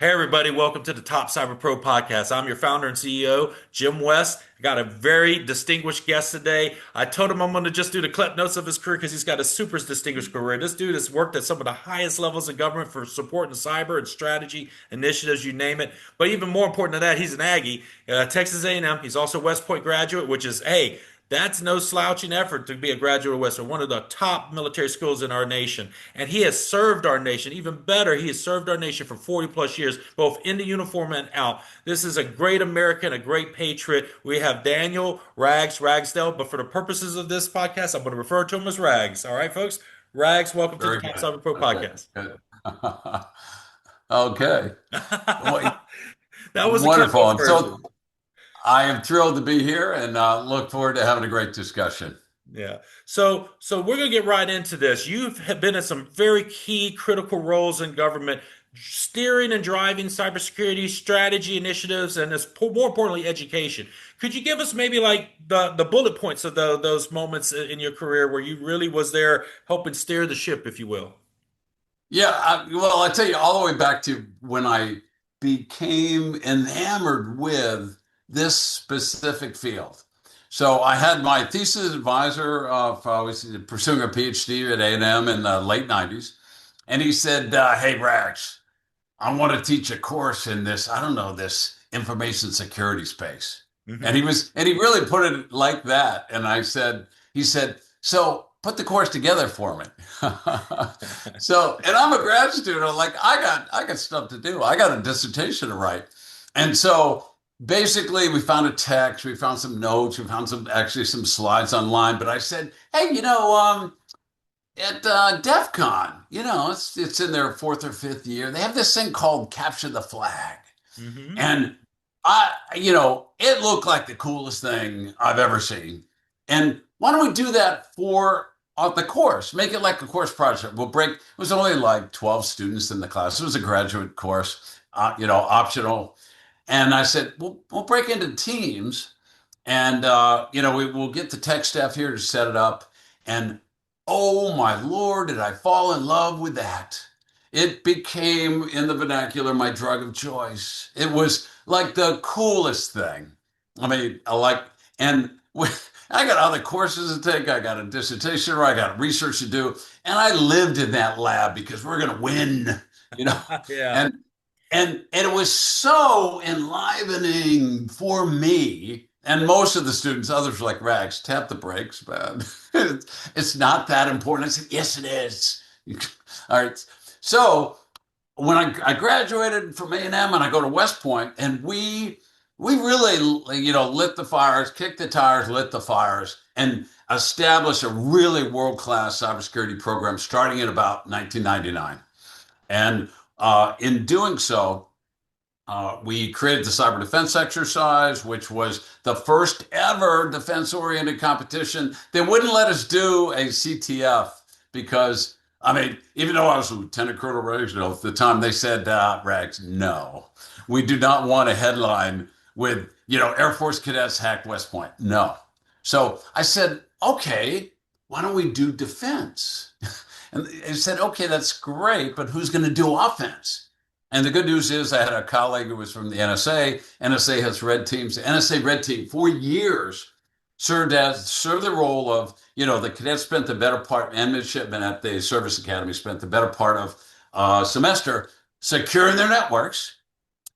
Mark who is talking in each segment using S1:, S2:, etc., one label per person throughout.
S1: Hey everybody, welcome to the Top Cyber Pro podcast. I'm your founder and CEO, Jim West. I got a very distinguished guest today. I told him I'm going to just do the clip notes of his career because he's got a super distinguished career. This dude has worked at some of the highest levels of government for supporting cyber and strategy initiatives, you name it. But even more important than that, he's an Aggie, Texas A&M. He's also a West Point graduate, which is, hey, that's no slouching effort to be a graduate of Western, one of the top military schools in our nation. And he has served our nation. Even better, he has served our nation for 40 plus years, both in the uniform and out. This is a great American, a great patriot. We have Daniel Ragsdale, but for the purposes of this podcast, I'm going to refer to him as Rags. All right, folks? Rags, welcome to the
S2: Very
S1: Top
S2: good.
S1: Cyber Pro
S2: Okay.
S1: podcast.
S2: Good. Okay. Well,
S1: That was the clip
S2: wonderful.
S1: notes
S2: And
S1: version.
S2: so I am thrilled to be here and look forward to having a great discussion.
S1: Yeah. So we're gonna get right into this. You've been in some very key critical roles in government, steering and driving cybersecurity strategy initiatives, and more importantly, education. Could you give us maybe like the bullet points of those moments in your career where you really was there helping steer the ship, if you will?
S2: Yeah. Well, I tell you, all the way back to when I became enamored with this specific field. So I had my thesis advisor, I was pursuing a PhD at A&M in the late 90s. And he said, hey, Rax, I want to teach a course in this, I don't know, this information security space.
S1: Hmm.
S2: And he really put it like that. And he said, so put the course together for me. And I'm a grad student. I'm like, I got stuff to do. I got a dissertation to write. And so basically we found a text, we found some notes, we found actually some slides online. But I said, hey, at DEF CON, it's in their fourth or fifth year. They have this thing called Capture the Flag.
S1: Hmm.
S2: And it looked like the coolest thing I've ever seen. And why don't we do that for the course? Make it like a course project. It was only like 12 students in the class. It was a graduate course, optional. And I said, we'll break into teams and, we'll get the tech staff here to set it up. And oh my Lord, did I fall in love with that? It became, in the vernacular, my drug of choice. It was like the coolest thing. I mean, and I got other courses to take. I got a dissertation, or I got research to do, and I lived in that lab because we're going to win, you know.
S1: Yeah.
S2: And and it was so enlivening for me and most of the students. Others were like, Rags, tap the brakes, man. It's not that important. I said, yes, it is. All right. So when I graduated from A&M and I go to West Point, and we really, lit the fires, kicked the tires, lit the fires, and established a really world-class cybersecurity program starting in about 1999. And in doing so, we created the cyber defense exercise, which was the first ever defense-oriented competition. They wouldn't let us do a CTF because, I mean, even though I was Lieutenant Colonel Ragsdale at the time, they said, Rags, no, we do not want a headline with, Air Force cadets hacked West Point. No. So I said, okay, why don't we do defense? And they said, okay, that's great, but who's going to do offense? And the good news is I had a colleague who was from the NSA. NSA has red teams. The NSA red team for years served the role of, the cadets spent the better part, and midshipmen at the service academy spent the better part of a semester securing their networks.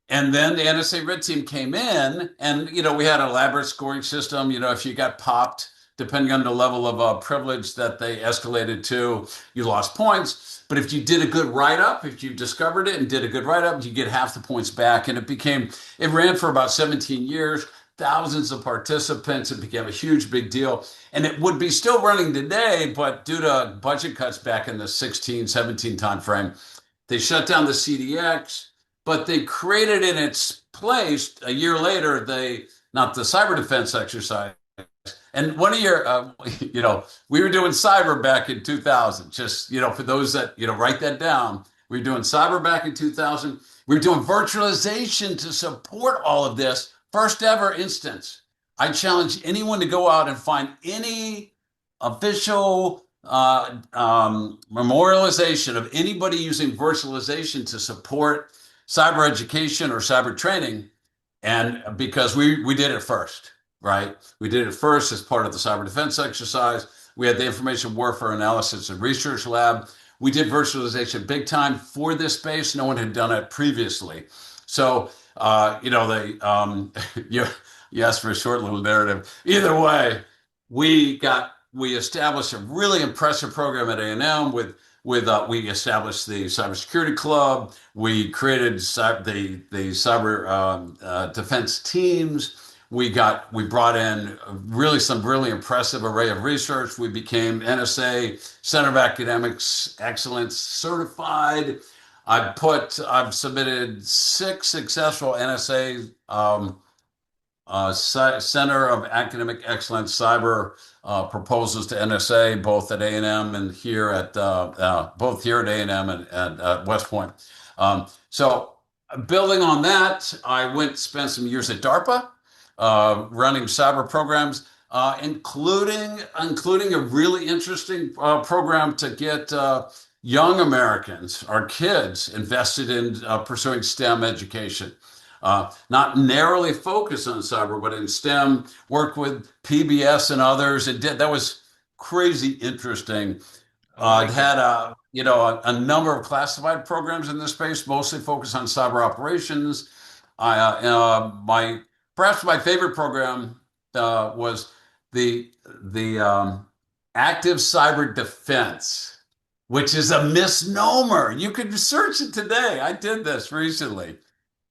S2: And then the NSA red team came in, and we had an elaborate scoring system. If you got popped, depending on the level of privilege that they escalated to, you lost points. But if you did a good write-up, if you discovered it and did a good write-up, you get half the points back. And it ran for about 17 years, thousands of participants. It became a huge, big deal. And it would be still running today, but due to budget cuts back in the 16, 17 timeframe, they shut down the CDX, but they created in its place a year later, not the cyber defense exercise. And one of your, we were doing cyber back in 2000. Just, for those that, write that down. We were doing cyber back in 2000. We were doing virtualization to support all of this. First ever instance. I challenge anyone to go out and find any official memorialization of anybody using virtualization to support cyber education or cyber training. And because we did it first, right? We did it first as part of the cyber defense exercise. We had the information warfare analysis and research lab. We did virtualization big time for this space. No one had done it previously. So, you, you asked for a short little narrative. Either way, we established a really impressive program at A&M with we established the cybersecurity club. We created the cyber defense teams. We brought in some really impressive array of research. We became NSA Center of Academics Excellence certified. I've submitted 6 successful NSA Center of Academic Excellence cyber proposals to NSA, both at A&M and here at both here at A&M and at West Point. So building on that, I spent some years at DARPA running cyber programs, including a really interesting program to get young Americans, our kids, invested in pursuing STEM education. Not narrowly focused on cyber, but in STEM, worked with PBS and others. That was crazy interesting. It had a number of classified programs in this space, mostly focused on cyber operations. Perhaps my favorite program was the active cyber defense, which is a misnomer. You could search it today. I did this recently.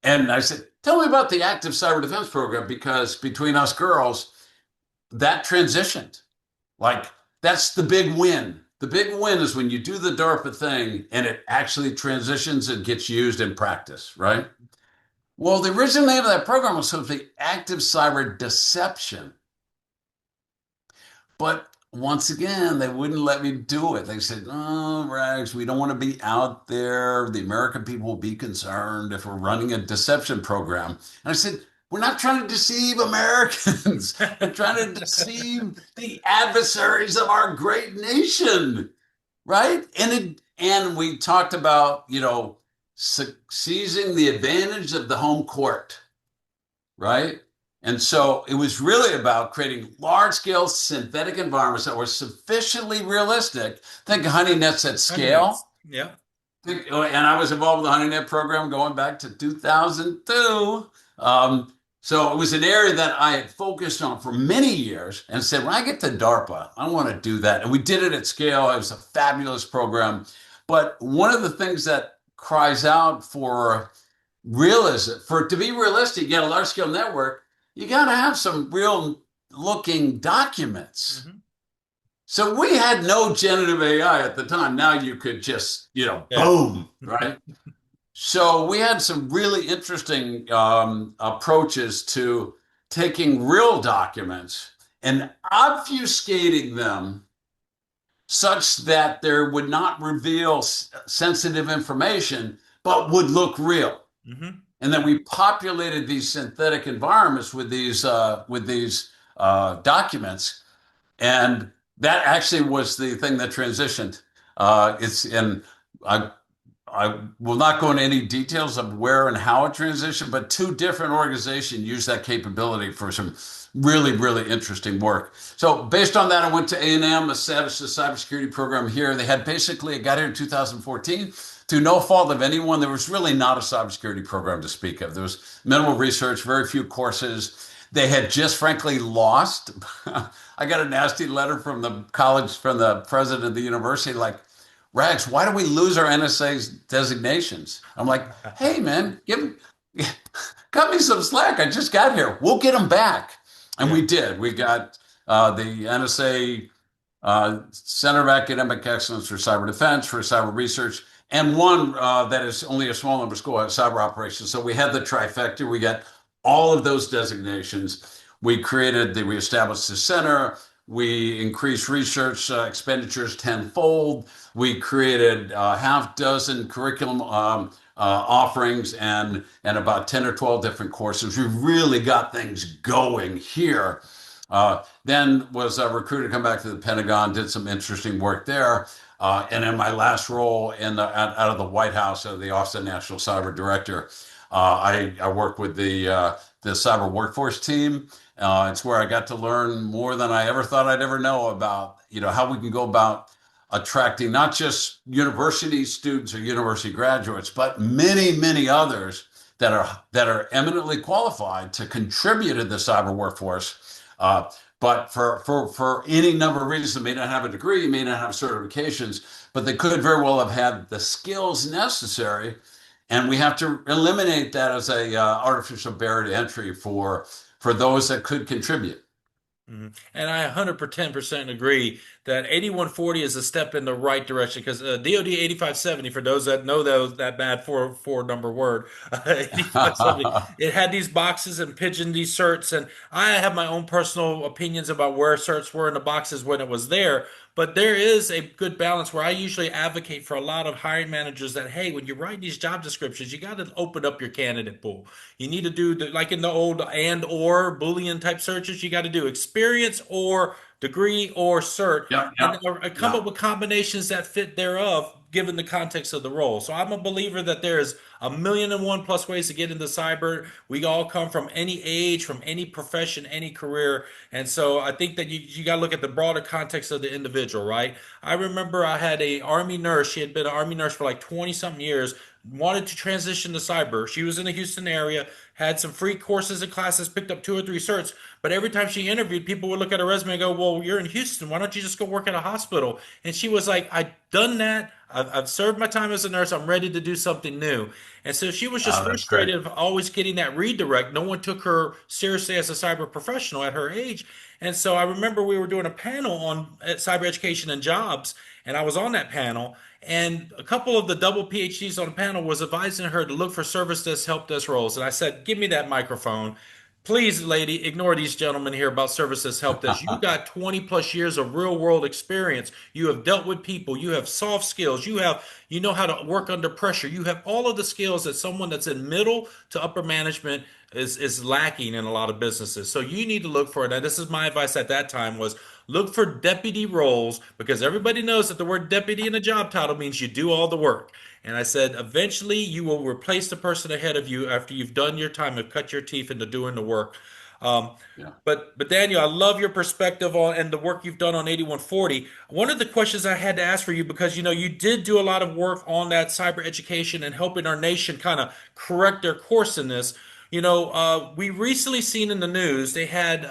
S2: And I said, tell me about the active cyber defense program, because between us girls, that transitioned. Like, that's the big win. The big win is when you do the DARPA thing and it actually transitions and gets used in practice, right? Well, the original name of that program was supposed to be Active Cyber Deception. But once again, they wouldn't let me do it. They said, oh, Rags, we don't want to be out there. The American people will be concerned if we're running a deception program. And I said, we're not trying to deceive Americans. We're trying to deceive the adversaries of our great nation, right? And we talked about, seizing the advantage of the home court, right? And so it was really about creating large-scale synthetic environments that were sufficiently realistic. Think HoneyNets at scale.
S1: Yeah.
S2: And I was involved with the HoneyNet program going back to 2002. So it was an area that I had focused on for many years and said, when I get to DARPA, I want to do that. And we did it at scale. It was a fabulous program. But one of the things that cries out for realism, for it to be realistic, you get a large-scale network, you got to have some real looking documents. Mm-hmm. So we had no generative AI at the time. Now you could just, boom, right? So we had some really interesting approaches to taking real documents and obfuscating them such that there would not reveal sensitive information, but would look real. Mm-hmm. And then we populated these synthetic environments with these documents, and that actually was the thing that transitioned. I will not go into any details of where and how it transitioned, but 2 different organizations used that capability for some really, really interesting work. So based on that, I went to A&M, established a cybersecurity program here. They had I got here in 2014. To no fault of anyone, there was really not a cybersecurity program to speak of. There was minimal research, very few courses. They had just frankly lost. I got a nasty letter from the college, from the president of the university, like, Rags, why do we lose our NSA's designations? I'm like, hey, man, cut me some slack. I just got here. We'll get them back. And we did. We got the NSA Center of Academic Excellence for Cyber Defense, for cyber research, and one that is only a small number school, cyber operations. So we had the trifecta. We got all of those designations. We established the center. We increased research expenditures tenfold. We created half dozen curriculum offerings and about 10 or 12 different courses. We really got things going here. Then was recruited to come back to the Pentagon, did some interesting work there. And in my last role out of the White House, the Office of National Cyber Director, I worked with the cyber workforce team. It's where I got to learn more than I ever thought I'd ever know about, how we can go about attracting not just university students or university graduates, but many, many others that are eminently qualified to contribute to the cyber workforce. But for any number of reasons, they may not have a degree, may not have certifications, but they could very well have had the skills necessary. And we have to eliminate that as a artificial barrier to entry for those that could contribute.
S1: Mhm. And I 110% agree that 8140 is a step in the right direction because DoD 8570, for those that know that bad four number word, 8570, it had these boxes and pigeoned these certs. And I have my own personal opinions about where certs were in the boxes when it was there. But there is a good balance where I usually advocate for a lot of hiring managers that, hey, when you write these job descriptions, you got to open up your candidate pool. You need to do like in the old and or Boolean type searches, you got to do experience or degree or cert
S2: Yeah,
S1: and
S2: yeah,
S1: come
S2: yeah.
S1: up with combinations that fit thereof given the context of the role. So I'm a believer that there is a million and one plus ways to get into cyber. We all come from any age, from any profession, any career. And so I think that you got to look at the broader context of the individual, right? I remember I had a army nurse. She had been an army nurse for like 20 something years, wanted to transition to cyber. She was in the Houston area, had some free courses and classes, picked up two or three certs. But every time she interviewed, people would look at her resume and go, well, you're in Houston. Why don't you just go work at a hospital? And she was like, I've done that. I've served my time as a nurse. I'm ready to do something new. And so she was just
S2: That's great.
S1: frustrated of always getting that redirect. No one took her seriously as a cyber professional at her age. And so I remember we were doing a panel on cyber education and jobs, and I was on that panel. And a couple of the double PhDs on the panel was advising her to look for service desk, help desk roles. And I said, give me that microphone. Please, lady, ignore these gentlemen here about services help desk. You got 20 plus years of real world experience. You have dealt with people. You have soft skills. You know how to work under pressure. You have all of the skills that someone that's in middle to upper management is lacking in a lot of businesses. So you need to look for it. And this is my advice at that time was look for deputy roles because everybody knows that the word deputy in a job title means you do all the work. And I said, eventually you will replace the person ahead of you after you've done your time and cut your teeth into doing the work. Um,
S2: Yeah.
S1: but Daniel, I love your perspective on and the work you've done on 8140. One of the questions I had to ask for you because you did do a lot of work on that cyber education and helping our nation kind of correct their course in this. We recently seen in the news they had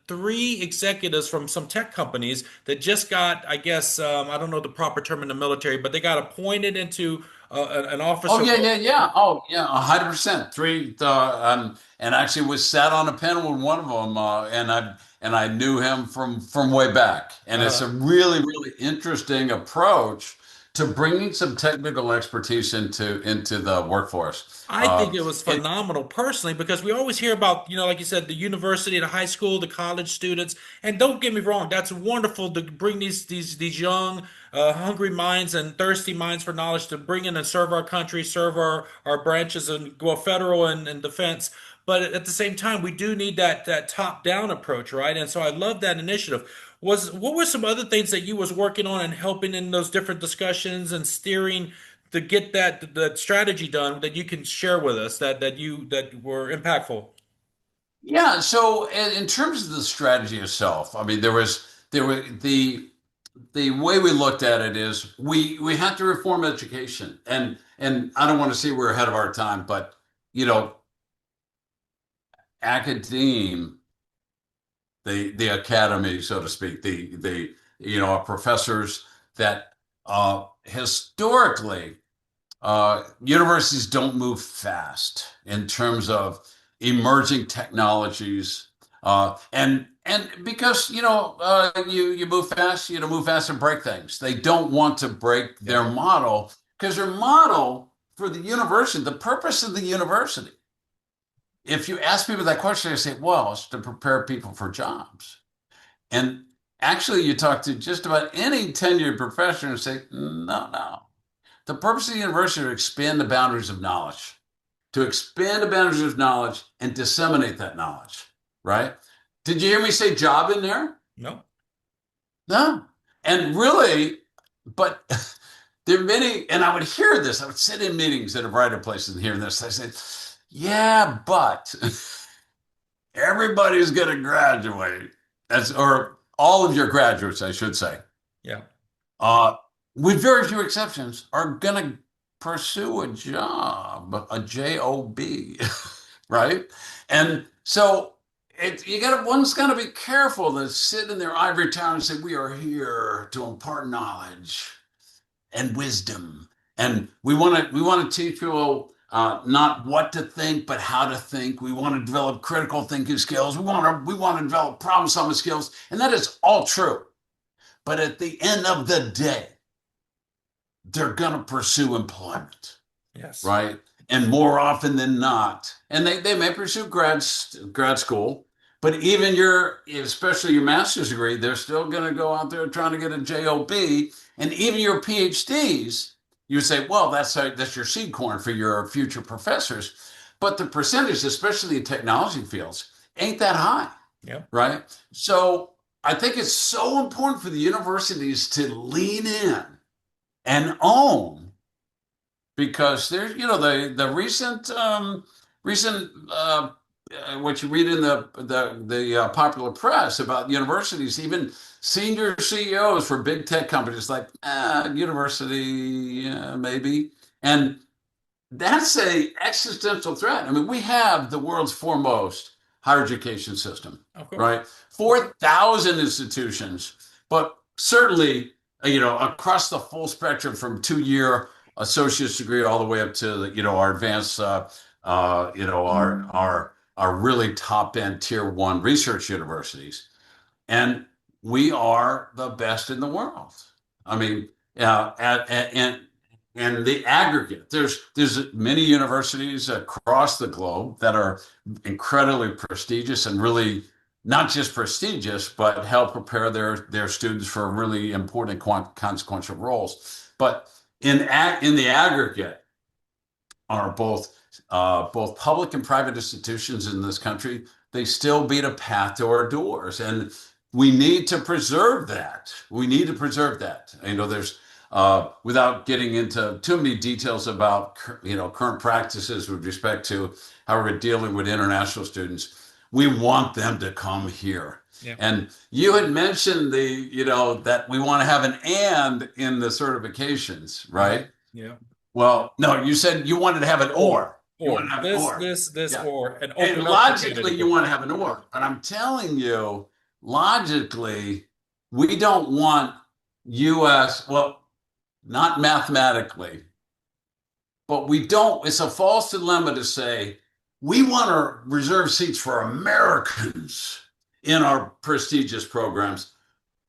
S1: three executives from some tech companies that just got, I guess, I don't know the proper term in the military, but they got appointed into an
S2: Oh
S1: officer
S2: yeah,
S1: role.
S2: yeah, yeah. Oh yeah, 100%. Three, and actually was sat on a panel with one of them, and I knew him from way back. And it's
S1: Uh,
S2: a really, really interesting approach to bringing some technical expertise into the workforce.
S1: I think it was phenomenal personally because we always hear about, like you said, the university, the high school, the college students. And don't get me wrong, that's wonderful to bring these young, hungry minds and thirsty minds for knowledge to bring in and serve our country, serve our branches and go federal and defense. But at the same time, we do need that top down approach, right? And so I love that initiative. What were some other things that you was working on and helping in those different discussions and steering to get that strategy done that you can share with us that were impactful?
S2: Yeah, so in terms of the strategy itself, I mean, there were the way we looked at it is we had to reform education, and I don't want to say we're ahead of our time, but you know, academe, the academy, so to speak, the professors that historically universities don't move fast in terms of emerging technologies, and because you move fast, move fast and break things. They don't want to break
S1: Yeah.
S2: their model because their model for the university, the purpose of the university. If you ask people that question, they say, "Well, it's to prepare people for jobs." And actually, you talk to just about any tenured professor and say, "No, no. The purpose of the university is to expand the boundaries of knowledge, to expand the boundaries of knowledge and disseminate that knowledge, right?" Did you hear me say job in there?
S1: No.
S2: No. And really, but there are many, and I would hear this. I would sit in meetings at a variety of places and hear this. I said, "Yeah, but everybody's going to graduate, or all of your graduates, I should say,
S1: Yeah.
S2: uh, with very few exceptions, are going to pursue a job, a job, right? And so one's got to be careful to sit in their ivory tower and say, we are here to impart knowledge and wisdom. And we want to teach people not what to think, but how to think. We want to develop critical thinking skills. We want to develop problem solving skills, and that is all true. But at the end of the day, they're going to pursue employment,
S1: Yes.
S2: right? And more often than not, and they may pursue grad school, but even especially your master's degree, they're still going to go out there trying to get a job, and even your PhDs. You say, well, that's your seed corn for your future professors, but the percentage, especially in technology fields, ain't that high,
S1: Yeah.
S2: right? So I think it's so important for the universities to lean in and own, because there's the recent what you read in the popular press about universities, even senior CEOs for big tech companies, like university, maybe. And that's a existential threat. I mean, we have the world's foremost higher education system,
S1: Of course.
S2: right? 4,000 institutions, but certainly, across the full spectrum, from 2-year associate's degree all the way up to, our advanced, our really top end tier one research universities. And we are the best in the world. I mean, and the aggregate, there's many universities across the globe that are incredibly prestigious, and really not just prestigious, but help prepare their students for really important consequential roles. But in the aggregate, are both public and private institutions in this country, they still beat a path to our doors, and we need to preserve that. We need to preserve that. There's without getting into too many details about current practices with respect to how we're dealing with international students. We want them to come here.
S1: Yeah.
S2: And you had mentioned that we want to have an and in the certifications, right?
S1: Yeah.
S2: Well, no, you said you wanted to have an or. You want
S1: Or
S2: to have an
S1: this,
S2: or.
S1: this, this,
S2: Yeah.
S1: or and
S2: And
S1: open up the
S2: logically, you
S1: category.
S2: want to have an or. But I'm telling you, logically, we don't want US, well, not mathematically, but we don't. It's a false dilemma to say we want to reserve seats for Americans in our prestigious programs,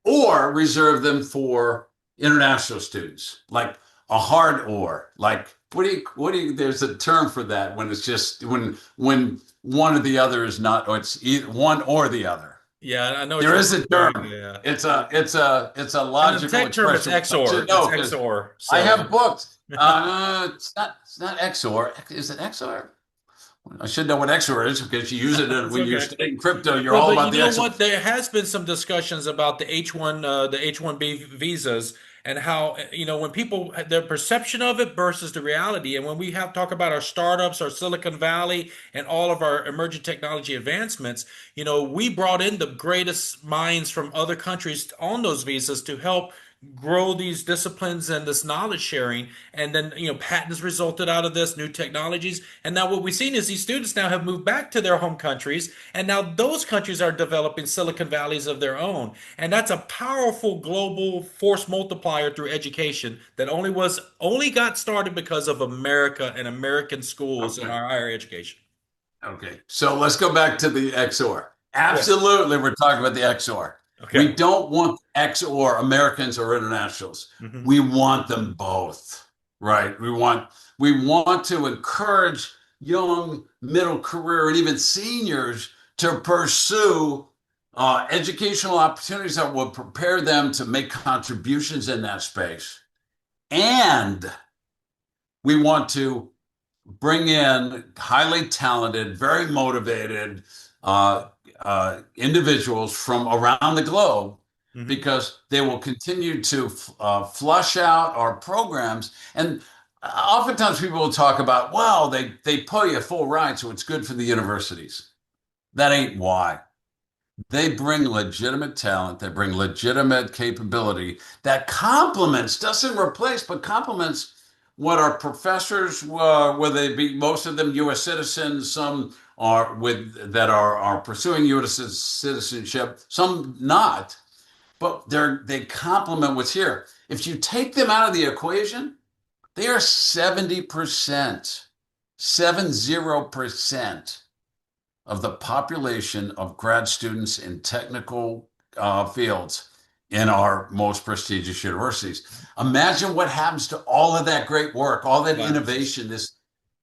S2: or reserve them for international students, like a hard or. Like, there's a term for that when it's just when one or the other is not, or it's either one or the other.
S1: Yeah, I know what
S2: There
S1: you're
S2: is a
S1: referring
S2: term.
S1: to. Yeah.
S2: It's a
S1: And the
S2: logical
S1: tech term is
S2: expression, which I
S1: XOR.
S2: should
S1: It's
S2: know because
S1: XOR.
S2: I
S1: So
S2: have booked. It's not XOR. Is it XOR? I should know what XOR is, because you use it
S1: it's
S2: when you're
S1: okay.
S2: studying crypto. You're
S1: Well,
S2: all
S1: but
S2: about
S1: you
S2: the
S1: know
S2: XOR.
S1: what? There has been some discussions about the H-1B visas, and how, when people, their perception of it versus the reality. And when we have talk about our startups, our Silicon Valley, and all of our emerging technology advancements, we brought in the greatest minds from other countries on those visas to help grow these disciplines and this knowledge sharing. And then, patents resulted out of this, new technologies. And now what we've seen is these students now have moved back to their home countries, and now those countries are developing Silicon Valleys of their own. And that's a powerful global force multiplier through education that only got started because of America and American schools and
S2: Okay.
S1: our higher education.
S2: Okay, so let's go back to the XOR.
S1: Yes.
S2: Absolutely, we're talking about the XOR. We
S1: Okay.
S2: don't want XOR, Americans or internationals.
S1: Hmm.
S2: We want them both, right? We want to encourage young, middle career, and even seniors to pursue educational opportunities that will prepare them to make contributions in that space. And we want to bring in highly talented, very motivated individuals from around the globe
S1: Hmm.
S2: because they will continue to flush out our programs. And oftentimes people will talk about, well, they pay you full ride, so it's good for the universities. That ain't why. They bring legitimate talent, they bring legitimate capability that complements, doesn't replace, but complements what our professors, whether they be most of them U.S. citizens, some are with that are pursuing U.S. citizenship, some not, but they complement what's here. If you take them out of the equation, they are 70%, 70% of the population of grad students in technical fields in our most prestigious universities. Imagine what happens to all of that great work, all that
S1: Wow.
S2: innovation.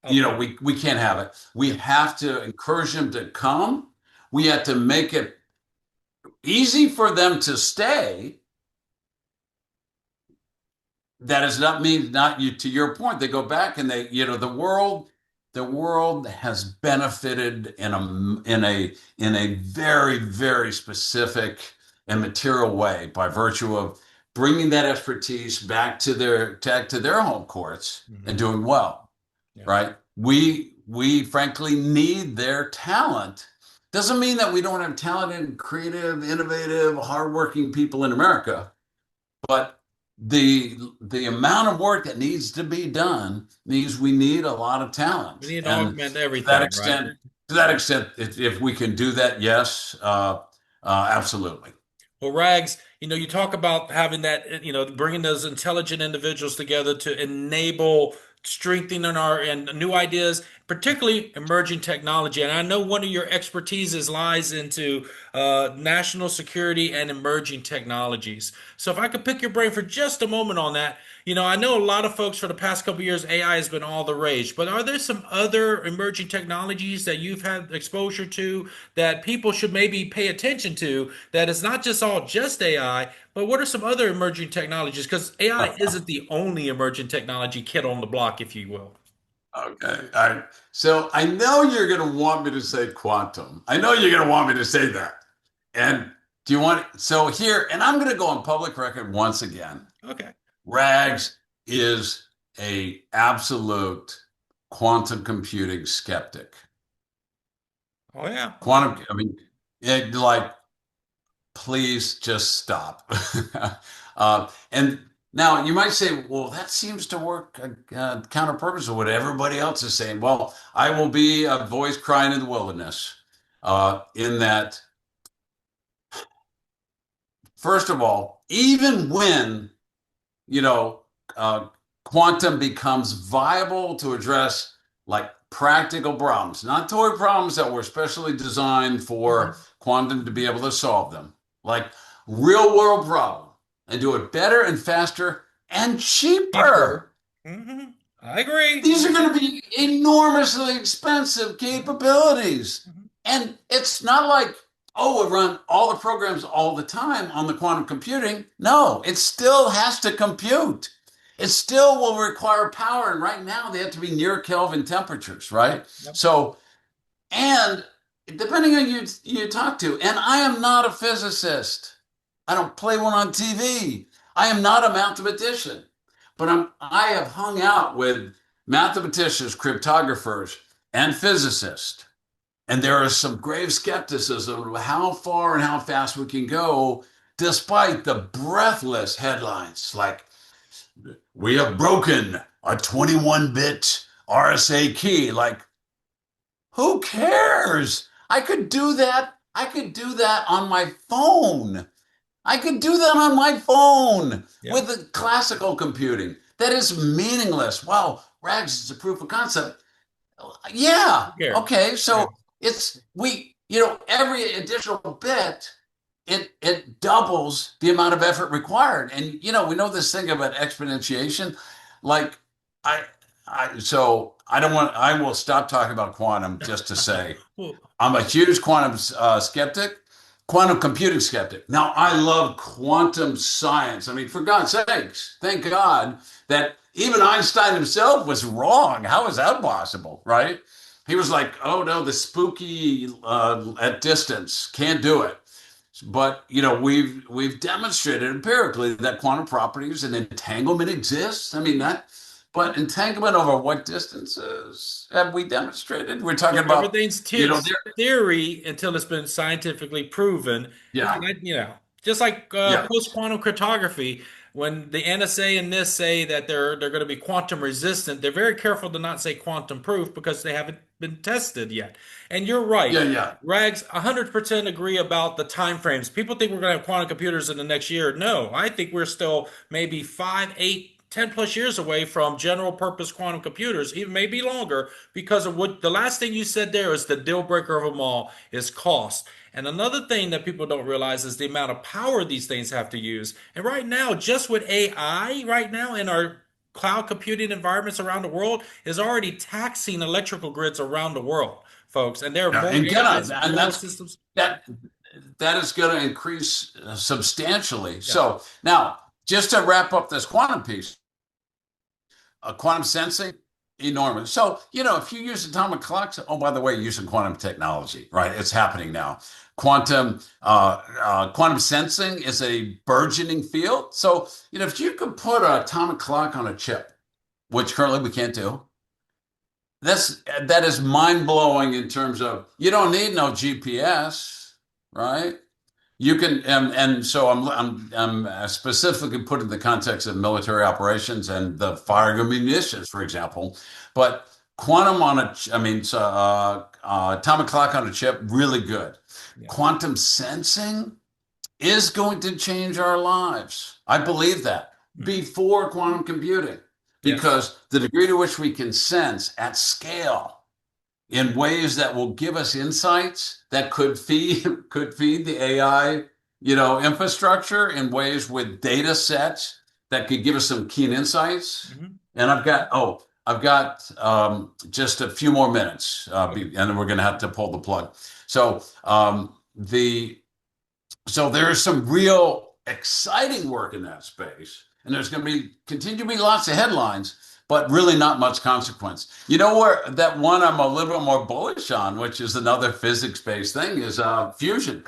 S1: Okay.
S2: We can't have it. We
S1: Yeah.
S2: have to encourage them to come. We have to make it easy for them to stay. That is not mean not you to your point. They go back and the world has benefited in a very, very specific and material way by virtue of bringing that expertise back to their home courts and
S1: Hmm.
S2: doing well,
S1: Yeah.
S2: right? We frankly need their talent. Doesn't mean that we don't have talented, creative, innovative, hardworking people in America, but the amount of work that needs to be done means we need a lot of
S1: We
S2: talent.
S1: need to
S2: And
S1: augment
S2: to that
S1: everything, right?
S2: extent, if we can do that, yes, absolutely.
S1: Well, Rags, you talk about having that, bringing those intelligent individuals together to enable strengthening our and new ideas, particularly emerging technology. And I know one of your expertises lies into national security and emerging technologies. So if I could pick your brain for just a moment on that, I know a lot of folks for the past couple of years, AI has been all the rage, but are there some other emerging technologies that you've had exposure to that people should maybe pay attention to? That is not just all just AI, but what are some other emerging technologies? Because AI isn't the only emerging technology kid on the block, if you will.
S2: Okay. All right. So I know you're going to want me to say quantum. I know you're going to want me to say that. And do you want, so here, and I'm going to go on public record once again.
S1: Okay.
S2: Rags is a absolute quantum computing skeptic.
S1: Oh yeah.
S2: Quantum, I mean, like, please just stop. And now you might say, well, that seems to work counterpurpose of what everybody else is saying. Well, I will be a voice crying in the wilderness in that, first of all, even when, you know, quantum becomes viable to address like practical problems, not toy problems that were specially designed for
S1: Mhm.
S2: quantum to be able to solve them, like real world problem, and do it better and faster and
S1: Cheaper.
S2: cheaper.
S1: I agree.
S2: These are going to be enormously expensive
S1: Mhm.
S2: capabilities.
S1: Mhm.
S2: And it's not like, oh, we run all the programs all the time on the quantum computing. No, it still has to compute. It still will require power. And right now they have to be near Kelvin temperatures, right?
S1: Yep.
S2: So, and depending on you talk to, and I am not a physicist. I don't play one on TV. I am not a mathematician, but I have hung out with mathematicians, cryptographers, and physicists. And there is some grave skepticism of how far and how fast we can go, despite the breathless headlines like, we have broken a 21-bit RSA key. Like, who cares? I could do that. I could do that on my phone. I could do that on my phone
S1: Yeah.
S2: with the classical computing. That is meaningless. Wow, Rags is a proof of concept. Yeah.
S1: Who cares?
S2: Okay.
S1: Yeah.
S2: So every additional bit, it doubles the amount of effort required. And we know this thing about exponentiation. Like I so I will stop talking about quantum just to say
S1: Well,
S2: I'm a huge quantum skeptic, quantum computing skeptic. Now, I love quantum science. I mean, for God's sakes, thank God that even Einstein himself was wrong. How is that possible, right? He was like, oh no, the spooky at distance, can't do it. but we've demonstrated empirically that quantum properties and entanglement exists. I mean that, but entanglement over what distances have we demonstrated? We're talking
S1: Well,
S2: about,
S1: everything's
S2: there,
S1: theory until it's been scientifically proven. It's
S2: yeah,
S1: like, just like
S2: yeah,
S1: post-quantum cryptography, when the NSA and NIST say that they're going to be quantum resistant, they're very careful to not say quantum proof because they haven't been tested yet. And you're right.
S2: yeah, yeah,
S1: Rags, 100% agree about the time frames. People think we're going to have quantum computers in the next year. No, I think we're still maybe 5, 8, 10 plus years away from general purpose quantum computers, even maybe longer, because of what the last thing you said there is the deal breaker of them all is cost. And another thing that people don't realize is the amount of power these things have to use. And right now, just with AI, right now in our cloud computing environments around the world, is already taxing electrical grids around the world, folks. And there are
S2: yeah.
S1: more
S2: And
S1: AIs,
S2: and
S1: more
S2: that's
S1: systems.
S2: that that is going to increase substantially.
S1: Yeah,
S2: So now, just to wrap up this quantum piece, quantum sensing, enormous. So, if you use atomic clocks, oh, by the way, using quantum technology, right? It's happening now. Quantum sensing is a burgeoning field. So, if you could put an atomic clock on a chip, which currently we can't do, that is mind blowing in terms of you don't need no GPS, right? You can, and so I'm specifically put in the context of military operations and the firing of munitions, for example. But I mean, so, atomic clock on a chip, really good.
S1: yeah.
S2: Quantum sensing is going to change our lives. I believe that
S1: Mhm.
S2: before quantum computing,
S1: Yes.
S2: because the degree to which we can sense at scale in ways that will give us insights that could feed the AI, infrastructure in ways with data sets that could give us some keen insights.
S1: Hmm.
S2: And I've got just a few more minutes,
S1: Okay.
S2: and then we're going to have to pull the plug. So there is some real exciting work in that space, and there's going to continue to be lots of headlines, but really not much consequence. You know where that one I'm a little bit more bullish on, which is another physics-based thing, is fusion.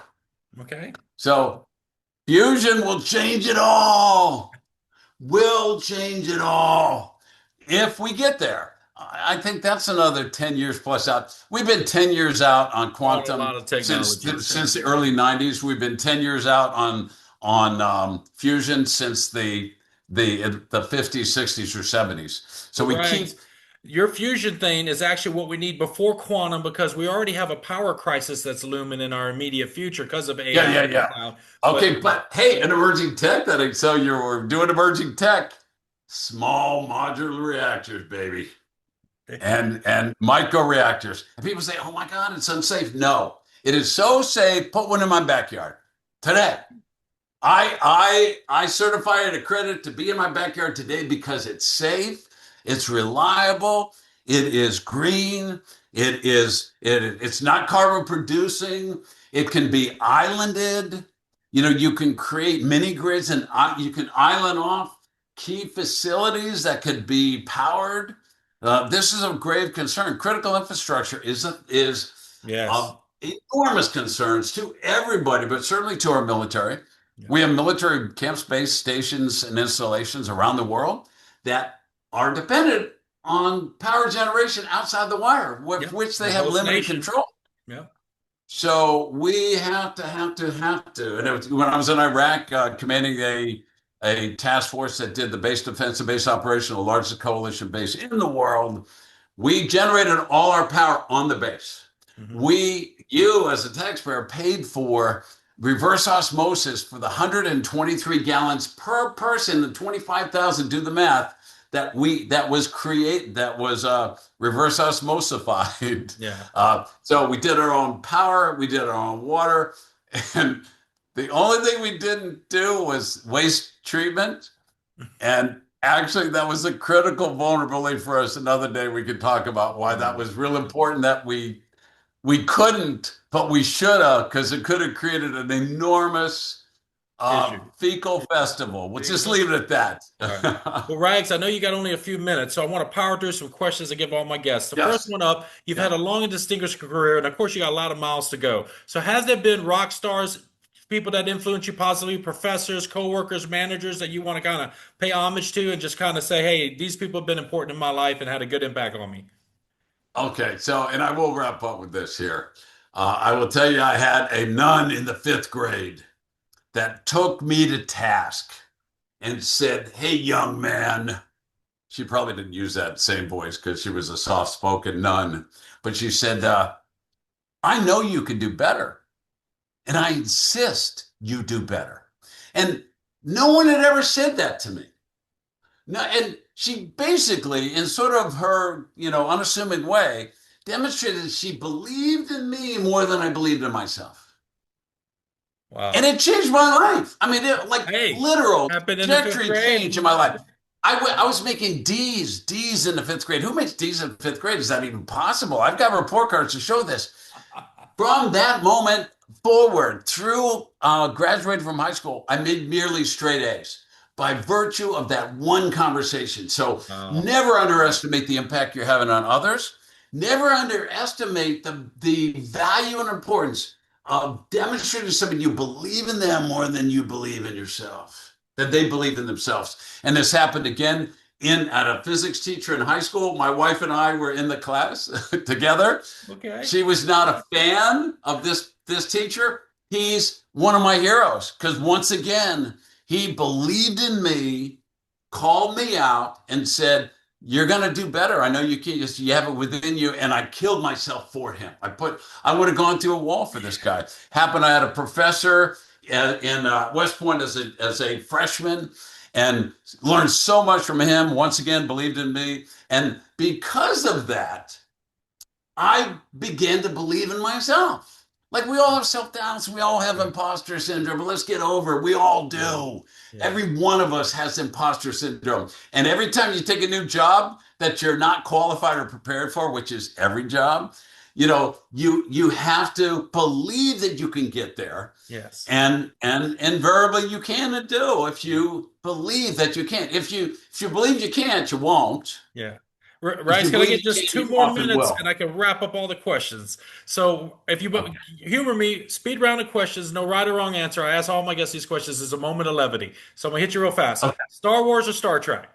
S1: Okay.
S2: So fusion will change it all. Will change it all if we get there. I think that's another 10 years plus out. We've been 10 years out on
S1: On a lot
S2: quantum
S1: of
S2: since
S1: technology.
S2: since the early 90s. We've been 10 years out on fusion since the 50s, 60s, or 70s. So
S1: But
S2: we
S1: Rags,
S2: keep
S1: your fusion thing is actually what we need before quantum because we already have a power crisis that's looming in our immediate future because of
S2: yeah,
S1: AI
S2: yeah,
S1: and the
S2: yeah.
S1: cloud. But
S2: Okay, but hey, an emerging tech so you're doing emerging tech, small modular reactors, baby. And microreactors. And people say, "Oh my God, it's unsafe." No, it is so safe. Put one in my backyard today. I certify it accredited to be in my backyard today because it's safe, it's reliable, it is green, it's not carbon producing, it can be islanded. You can create mini grids and you can island off key facilities that could be powered. This is of grave concern. Critical infrastructure is
S1: yes.
S2: of enormous concerns to everybody, but certainly to our military.
S1: Yeah.
S2: We have military camp space stations and installations around the world that are dependent on power generation outside the wire, with
S1: Yeah.
S2: which
S1: The
S2: they have
S1: host
S2: limited
S1: nation.
S2: control.
S1: Yeah.
S2: So we have to. And when I was in Iraq, commanding a task force that did the base defense and base operation, the largest coalition base in the world, we generated all our power on the base.
S1: Hmm.
S2: You as a taxpayer paid for reverse osmosis for the 123 gallons per person, the 25,000, do the math, that was reverse osmosified.
S1: Yeah.
S2: So we did our own power, we did our own water, and the only thing we didn't do was waste treatment. And actually, that was a critical vulnerability for us. Another day we could talk about why that was real important that we couldn't, but we should have, because it could have created an enormous
S1: Issue.
S2: fecal festival. We'll
S1: There you
S2: just
S1: go.
S2: leave it at
S1: All right.
S2: that.
S1: Well, Rags, I know you got only a few minutes, so I want to power through some questions and give all my guests. The first
S2: Yes.
S1: one up, you've
S2: Yeah.
S1: had a long and distinguished career, and of course, you got a lot of miles to go. So, has there been rock stars people that influence you positively, professors, coworkers, managers that you want to kind of pay homage to and just kind of say, hey, these people have been important in my life and had a good impact on me?
S2: Okay, so, and I will wrap up with this here. I will tell you, I had a nun in the fifth grade that took me to task and said, "Hey, young man." She probably didn't use that same voice because she was a soft-spoken nun, but she said, "I know you can do better, and I insist you do better." And no one had ever said that to me. No, and she basically, in sort of her, unassuming way, demonstrated she believed in me more than I believed in myself. And
S1: Wow.
S2: it changed my life. I mean, like
S1: Hey,
S2: literal
S1: happened in the fifth
S2: trajectory change in
S1: grade.
S2: my life. I was making D's in the fifth grade. Who makes D's in the fifth grade? Is that even possible? I've got report cards to show this. From that moment forward, through graduating from high school, I made nearly straight A's by virtue of that one conversation. So
S1: Wow.
S2: never underestimate the impact you're having on others. Never underestimate the value and importance of demonstrating to somebody you believe in them more than you believe in yourself, that they believe in themselves. And this happened again in at a physics teacher in high school. My wife and I were in the class together.
S1: Okay.
S2: She was not a fan of this teacher. He's one of my heroes because once again, he believed in me, called me out, and said, "You're going to do better. I know you can. You have it within you." And I killed myself for him. I would have gone through a wall for this guy. Happened. I had a professor in West Point as a freshman, and learned so much from him. Once again, believed in me, and because of that, I began to believe in myself. Like we all have self-doubts, we all have
S1: Yeah.
S2: imposter syndrome, but let's get over it. We all
S1: Yeah.
S2: do.
S1: Yeah.
S2: Every one of us has imposter syndrome. And every time you take a new job that you're not qualified or prepared for, which is every job, you have to believe that you can get there.
S1: Yes.
S2: And invariably you can and do if you believe that you can. If you believe you can't, you won't.
S1: Yeah.
S2: If
S1: Rags,
S2: you
S1: can I
S2: believe
S1: get
S2: you
S1: just
S2: can,
S1: two
S2: you
S1: more
S2: often
S1: minutes
S2: will.
S1: and I can wrap up all the questions? So, if you
S2: Okay.
S1: humor me, speed round of questions, no right or wrong answer. I ask all my guests these questions as a moment of levity. So, I'm going to hit you real fast.
S2: Okay.
S1: Star Wars or Star Trek?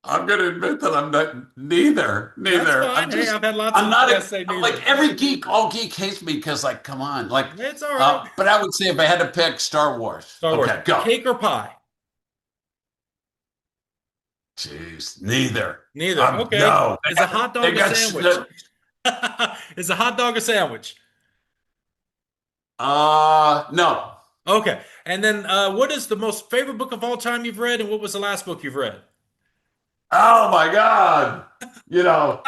S2: I'm going to admit that I'm not neither.
S1: That's
S2: Neither.
S1: fine. Hey, I've had lots
S2: I'm
S1: of
S2: not
S1: guests say neither.
S2: like every geek. All geek hates me because, like, come on, like.
S1: It's all right.
S2: But I would say if I had to pick Star Wars.
S1: Star Wars.
S2: Okay, go.
S1: Cake or pie?
S2: Jeez, neither.
S1: Neither. Okay.
S2: No.
S1: Is a hot
S2: They
S1: dog a
S2: got.
S1: sandwich? Is a hot dog a sandwich?
S2: No.
S1: Okay. And then, what is the most favorite book of all time you've read, and what was the last book you've read?
S2: Oh my God. The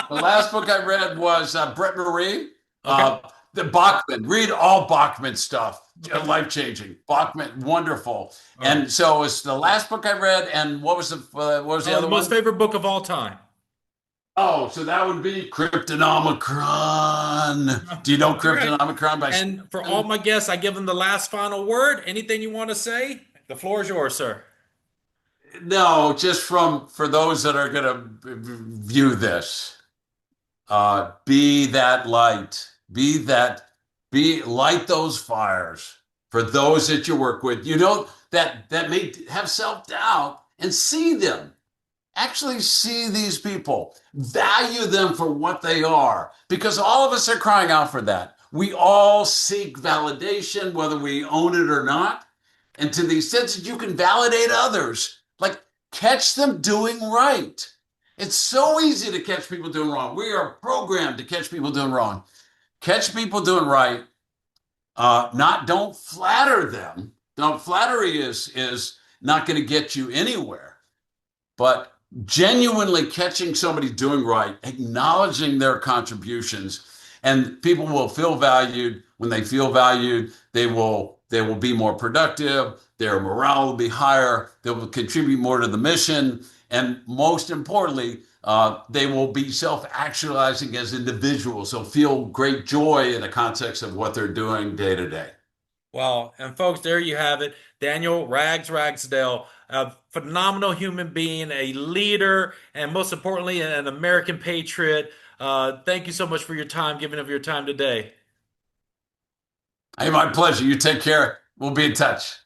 S2: last book I read was Brett Marie,
S1: Okay.
S2: the Bachman. Read all Bachman stuff.
S1: Okay.
S2: Life changing. Bachman, wonderful.
S1: All right.
S2: And so it's the last book I read. And what was the
S1: The
S2: other
S1: most
S2: one?
S1: favorite book of all time.
S2: Oh, so that would be Cryptonomicron. Do you know
S1: All right.
S2: Cryptonomicron by
S1: And for all
S2: Stephen?
S1: my guests, I give them the last final word. Anything you want to say? The floor is yours, sir.
S2: No, just for those that are going to view this. Be that light. Be light those fires for those that you work with. That may have self-doubt and see them. Actually see these people. Value them for what they are. Because all of us are crying out for that. We all seek validation, whether we own it or not. And to the extent that you can validate others, like catch them doing right. It's so easy to catch people doing wrong. We are programmed to catch people doing wrong. Catch people doing right. Not don't flatter them. Don't flattery is not going to get you anywhere. But genuinely catching somebody doing right, acknowledging their contributions, and people will feel valued. When they feel valued, they will be more productive. Their morale will be higher. They will contribute more to the mission, and most importantly, they will be self-actualizing as individuals. So feel great joy in the context of what they're doing day to day.
S1: Well, and folks, there you have it. Daniel Ragsdale, a phenomenal human being, a leader, and most importantly, an American patriot. Thank you so much for your time, giving of your time today.
S2: Hey, my pleasure. You take care. We'll be in touch.